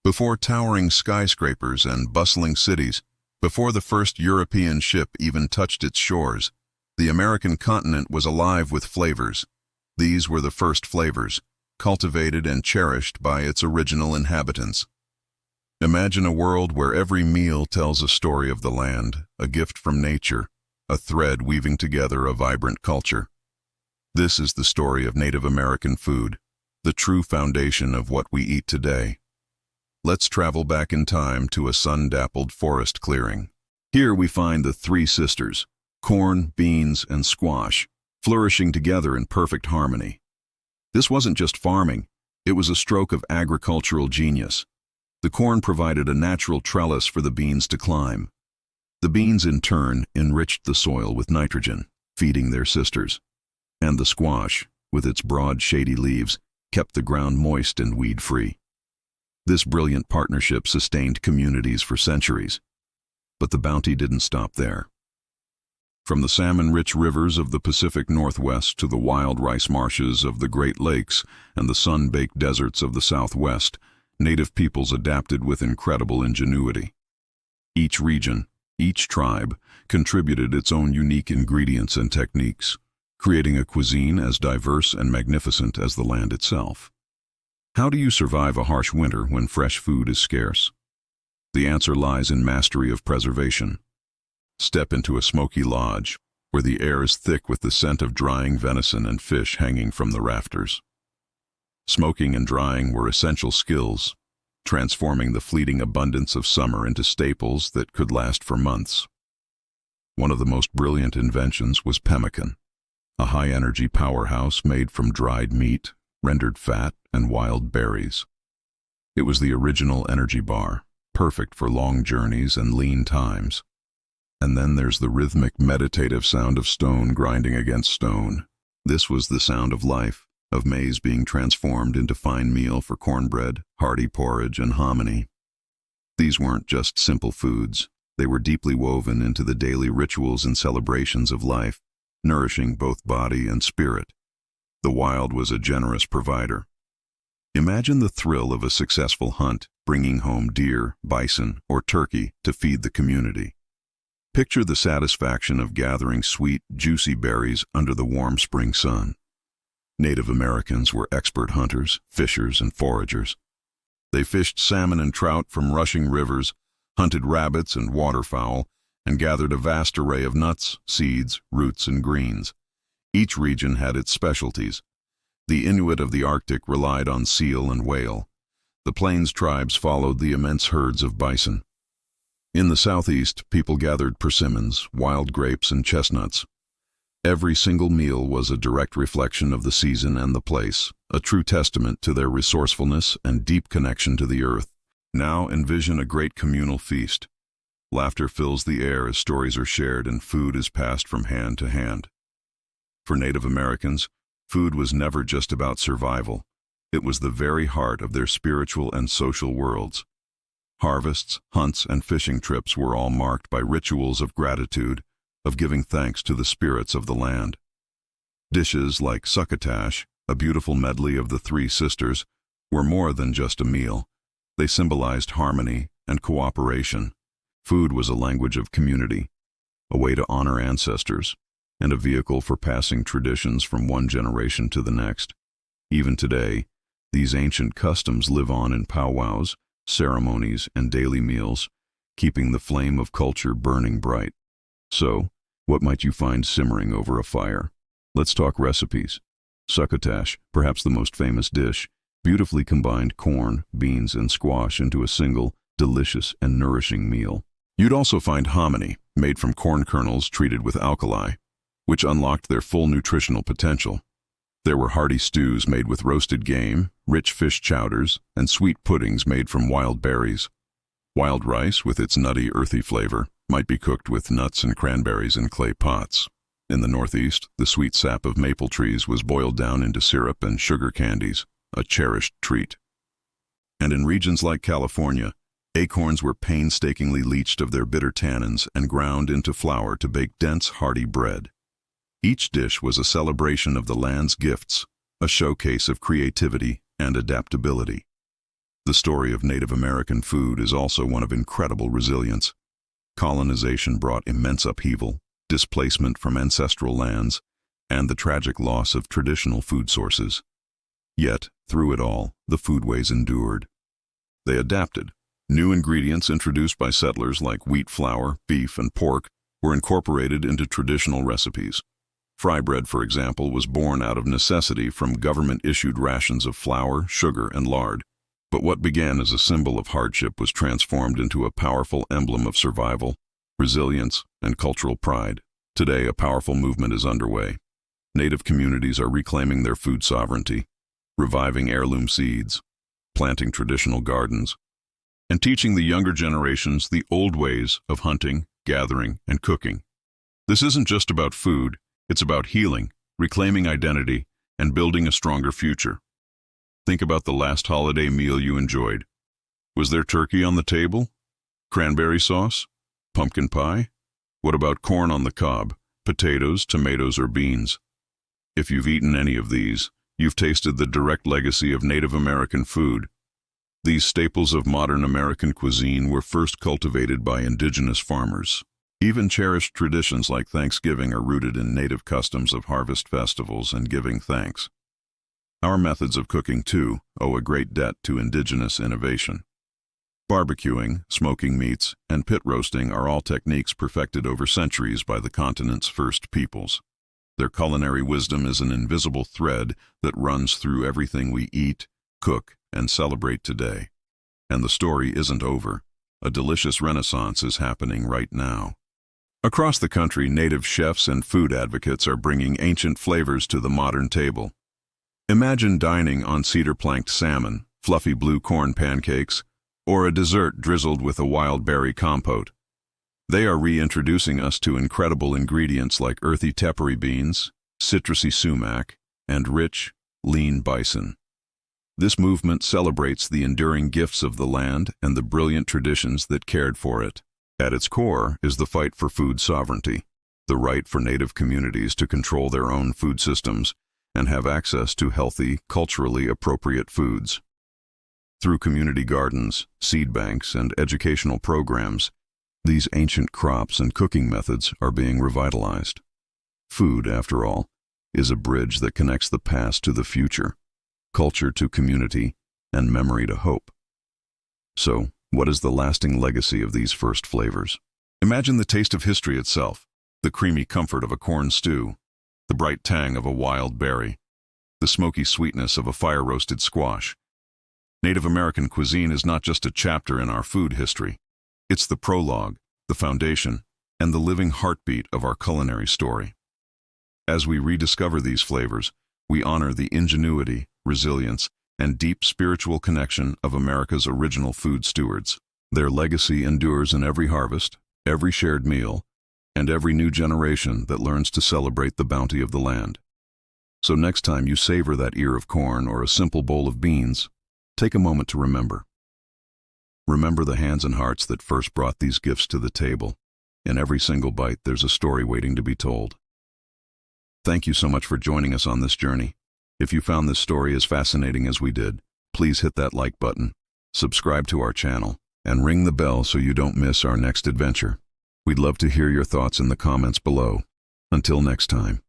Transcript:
Before towering skyscrapers and bustling cities, before the first European ship even touched its shores, the American continent was alive with flavors. These were the first flavors, cultivated and cherished by its original inhabitants. Imagine a world where every meal tells a story of the land, a gift from nature, a thread weaving together a vibrant culture. This is the story of Native American food, the true foundation of what we eat today. Let's travel back in time to a sun-dappled forest clearing. Here we find the three sisters, corn, beans, and squash, flourishing together in perfect harmony. This wasn't just farming, it was a stroke of agricultural genius. The corn provided a natural trellis for the beans to climb. The beans, in turn, enriched the soil with nitrogen, feeding their sisters. And the squash, with its broad, shady leaves, kept the ground moist and weed-free. This brilliant partnership sustained communities for centuries. But the bounty didn't stop there. From the salmon-rich rivers of the Pacific Northwest to the wild rice marshes of the Great Lakes and the sun-baked deserts of the Southwest, Native peoples adapted with incredible ingenuity. Each region, each tribe, contributed its own unique ingredients and techniques, creating a cuisine as diverse and magnificent as the land itself. How do you survive a harsh winter when fresh food is scarce? The answer lies in mastery of preservation. Step into a smoky lodge, where the air is thick with the scent of drying venison and fish hanging from the rafters. Smoking and drying were essential skills, transforming the fleeting abundance of summer into staples that could last for months. One of the most brilliant inventions was pemmican, a high-energy powerhouse made from dried meat, rendered fat, and wild berries. It was the original energy bar, perfect for long journeys and lean times. And then there's the rhythmic, meditative sound of stone grinding against stone. This was the sound of life, of maize being transformed into fine meal for cornbread, hearty porridge, and hominy. These weren't just simple foods. They were deeply woven into the daily rituals and celebrations of life, nourishing both body and spirit. The wild was a generous provider. Imagine the thrill of a successful hunt, bringing home deer, bison, or turkey to feed the community. Picture the satisfaction of gathering sweet, juicy berries under the warm spring sun. Native Americans were expert hunters, fishers, and foragers. They fished salmon and trout from rushing rivers, hunted rabbits and waterfowl, and gathered a vast array of nuts, seeds, roots, and greens. Each region had its specialties. The Inuit of the Arctic relied on seal and whale. The Plains tribes followed the immense herds of bison. In the southeast, people gathered persimmons, wild grapes, and chestnuts. Every single meal was a direct reflection of the season and the place, a true testament to their resourcefulness and deep connection to the earth. Now envision a great communal feast. Laughter fills the air as stories are shared and food is passed from hand to hand. For Native Americans, food was never just about survival. It was the very heart of their spiritual and social worlds. Harvests, hunts, and fishing trips were all marked by rituals of gratitude, of giving thanks to the spirits of the land. Dishes like succotash, a beautiful medley of the three sisters, were more than just a meal. They symbolized harmony and cooperation. Food was a language of community, a way to honor ancestors, and a vehicle for passing traditions from one generation to the next. Even today, these ancient customs live on in powwows, ceremonies, and daily meals, keeping the flame of culture burning bright. So, what might you find simmering over a fire? Let's talk recipes. Succotash, perhaps the most famous dish, beautifully combined corn, beans, and squash into a single, delicious and nourishing meal. You'd also find hominy, made from corn kernels treated with alkali, which unlocked their full nutritional potential. There were hearty stews made with roasted game, rich fish chowders, and sweet puddings made from wild berries. Wild rice, with its nutty, earthy flavor, might be cooked with nuts and cranberries in clay pots. In the Northeast, the sweet sap of maple trees was boiled down into syrup and sugar candies, a cherished treat. And in regions like California, acorns were painstakingly leached of their bitter tannins and ground into flour to bake dense, hearty bread. Each dish was a celebration of the land's gifts, a showcase of creativity and adaptability. The story of Native American food is also one of incredible resilience. Colonization brought immense upheaval, displacement from ancestral lands, and the tragic loss of traditional food sources. Yet, through it all, the foodways endured. They adapted. New ingredients introduced by settlers like wheat flour, beef, and pork were incorporated into traditional recipes. Fry bread, for example, was born out of necessity from government-issued rations of flour, sugar, and lard. But what began as a symbol of hardship was transformed into a powerful emblem of survival, resilience, and cultural pride. Today, a powerful movement is underway. Native communities are reclaiming their food sovereignty, reviving heirloom seeds, planting traditional gardens, and teaching the younger generations the old ways of hunting, gathering, and cooking. This isn't just about food, it's about healing, reclaiming identity, and building a stronger future. Think about the last holiday meal you enjoyed. Was there turkey on the table? Cranberry sauce? Pumpkin pie? What about corn on the cob, potatoes, tomatoes, or beans? If you've eaten any of these, you've tasted the direct legacy of Native American food. These staples of modern American cuisine were first cultivated by indigenous farmers. Even cherished traditions like Thanksgiving are rooted in native customs of harvest festivals and giving thanks. Our methods of cooking, too, owe a great debt to indigenous innovation. Barbecuing, smoking meats, and pit roasting are all techniques perfected over centuries by the continent's first peoples. Their culinary wisdom is an invisible thread that runs through everything we eat, cook, and celebrate today. And the story isn't over. A delicious renaissance is happening right now. Across the country, native chefs and food advocates are bringing ancient flavors to the modern table. Imagine dining on cedar-planked salmon, fluffy blue corn pancakes, or a dessert drizzled with a wild berry compote. They are reintroducing us to incredible ingredients like earthy tepary beans, citrusy sumac, and rich, lean bison. This movement celebrates the enduring gifts of the land and the brilliant traditions that cared for it. At its core is the fight for food sovereignty, the right for native communities to control their own food systems and have access to healthy, culturally appropriate foods. Through community gardens, seed banks, and educational programs, these ancient crops and cooking methods are being revitalized. Food, after all, is a bridge that connects the past to the future, culture to community, and memory to hope. So, what is the lasting legacy of these first flavors? Imagine the taste of history itself, the creamy comfort of a corn stew, the bright tang of a wild berry, the smoky sweetness of a fire-roasted squash. Native American cuisine is not just a chapter in our food history. It's the prologue, the foundation, and the living heartbeat of our culinary story. As we rediscover these flavors, we honor the ingenuity, resilience, and deep spiritual connection of America's original food stewards. Their legacy endures in every harvest, every shared meal, and every new generation that learns to celebrate the bounty of the land. So next time you savor that ear of corn or a simple bowl of beans, take a moment to remember. Remember the hands and hearts that first brought these gifts to the table. In every single bite, there's a story waiting to be told. Thank you so much for joining us on this journey. If you found this story as fascinating as we did, please hit that like button, subscribe to our channel, and ring the bell so you don't miss our next adventure. We'd love to hear your thoughts in the comments below. Until next time.